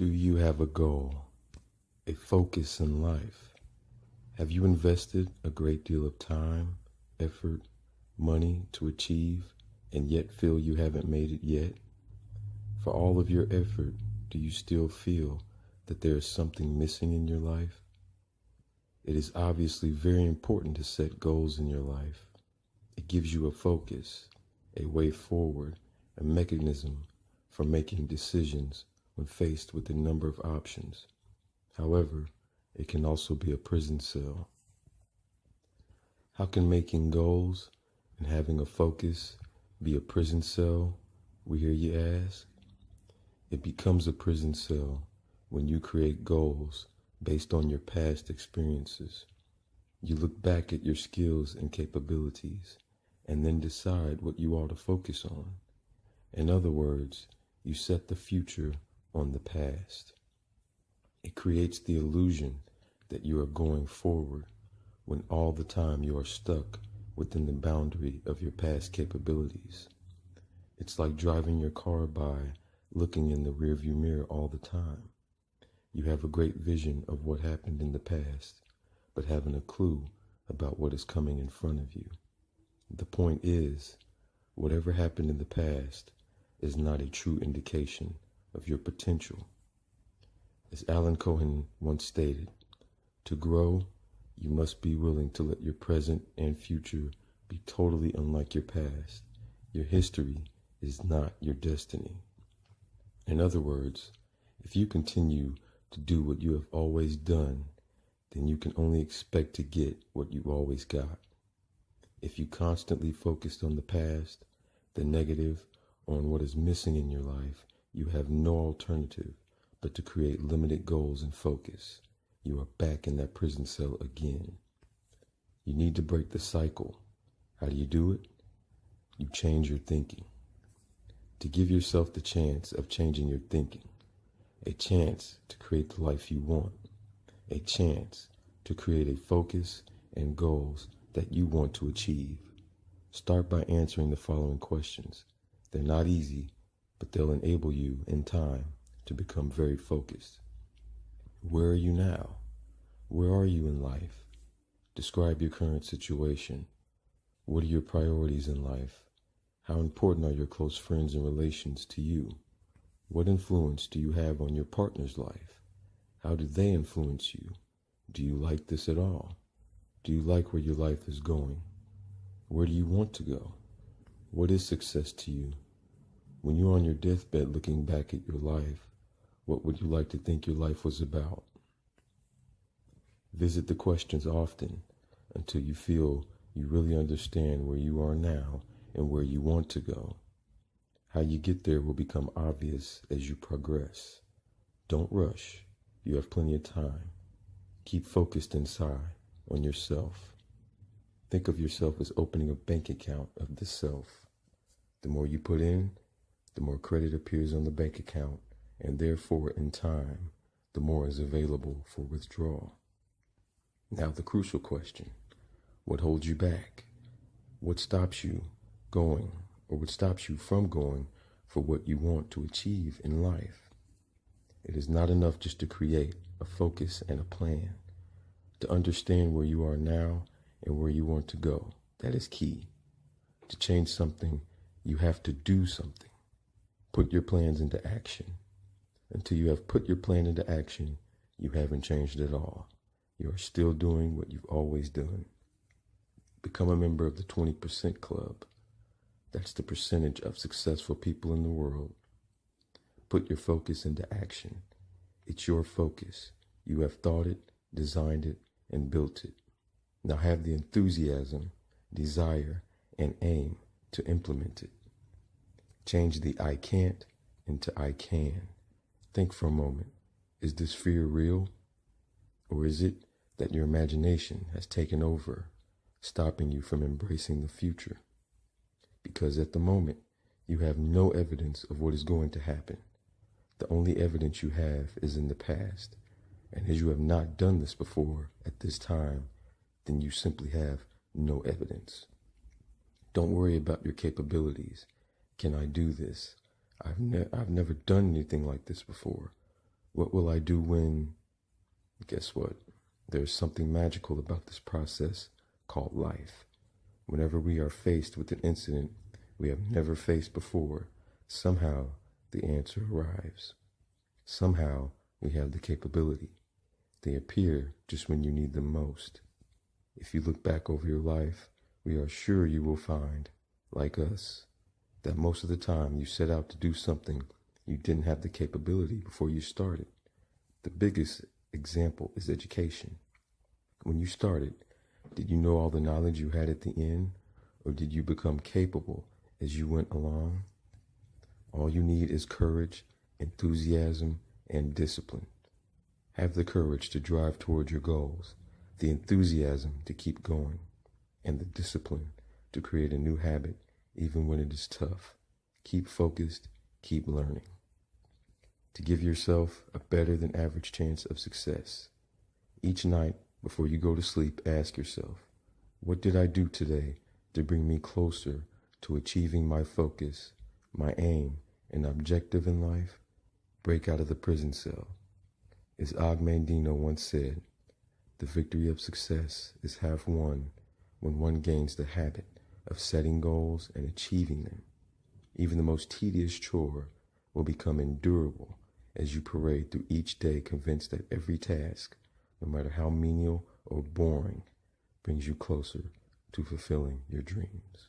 Do you have a goal, a focus in life? Have you invested a great deal of time, effort, money to achieve, and yet feel you haven't made it yet? For all of your effort, do you still feel that there is something missing in your life? It is obviously very important to set goals in your life. It gives you a focus, a way forward, a mechanism for making decisions when faced with a number of options. However, it can also be a prison cell. How can making goals and having a focus be a prison cell, we hear you ask? It becomes a prison cell when you create goals based on your past experiences. You look back at your skills and capabilities and then decide what you ought to focus on. In other words, you set the future on the past. It creates the illusion that you are going forward when all the time you are stuck within the boundary of your past capabilities. It's like driving your car by looking in the rearview mirror all the time. You have a great vision of what happened in the past, but haven't a clue about what is coming in front of you. The point is, whatever happened in the past is not a true indication of your potential. As Alan Cohen once stated, to grow, you must be willing to let your present and future be totally unlike your past. Your history is not your destiny. In other words, if you continue to do what you have always done, then you can only expect to get what you always got. If you constantly focused on the past, the negative, on what is missing in your life, you have no alternative but to create limited goals and focus. You are back in that prison cell again. You need to break the cycle. How do you do it? You change your thinking. To give yourself the chance of changing your thinking, a chance to create the life you want, a chance to create a focus and goals that you want to achieve. Start by answering the following questions. They're not easy, but they'll enable you in time to become very focused. Where are you now? Where are you in life? Describe your current situation. What are your priorities in life? How important are your close friends and relations to you? What influence do you have on your partner's life? How do they influence you? Do you like this at all? Do you like where your life is going? Where do you want to go? What is success to you? When you're on your deathbed looking back at your life, what would you like to think your life was about? Visit the questions often until you feel you really understand where you are now and where you want to go. How you get there will become obvious as you progress. Don't rush. You have plenty of time. Keep focused inside on yourself. Think of yourself as opening a bank account of the self. The more you put in, the more credit appears on the bank account, and therefore, in time, the more is available for withdrawal. Now the crucial question: what holds you back? What stops you going, or what stops you from going for what you want to achieve in life? It is not enough just to create a focus and a plan. To understand where you are now and where you want to go, that is key. To change something, you have to do something. Put your plans into action. Until you have put your plan into action, you haven't changed at all. You are still doing what you've always done. Become a member of the 20% Club. That's the percentage of successful people in the world. Put your focus into action. It's your focus. You have thought it, designed it, and built it. Now have the enthusiasm, desire, and aim to implement it. Change the I can't into I can. Think for a moment. Is this fear real? Or is it that your imagination has taken over, stopping you from embracing the future? Because at the moment, you have no evidence of what is going to happen. The only evidence you have is in the past. And as you have not done this before at this time, then you simply have no evidence. Don't worry about your capabilities. Can I do this? I've never done anything like this before. What will I do when? Guess what? There's something magical about this process called life. Whenever we are faced with an incident we have never faced before, somehow the answer arrives. Somehow we have the capability. They appear just when you need them most. If you look back over your life, we are sure you will find, like us, that most of the time you set out to do something you didn't have the capability before you started. The biggest example is education. When you started, did you know all the knowledge you had at the end, or did you become capable as you went along? All you need is courage, enthusiasm, and discipline. Have the courage to drive toward your goals, the enthusiasm to keep going, and the discipline to create a new habit even when it is tough. Keep focused, keep learning. To give yourself a better than average chance of success. Each night before you go to sleep, ask yourself, what did I do today to bring me closer to achieving my focus, my aim, and objective in life? Break out of the prison cell. As Og Mandino once said, the victory of success is half won when one gains the habit of setting goals and achieving them. Even the most tedious chore will become endurable as you parade through each day, convinced that every task, no matter how menial or boring, brings you closer to fulfilling your dreams.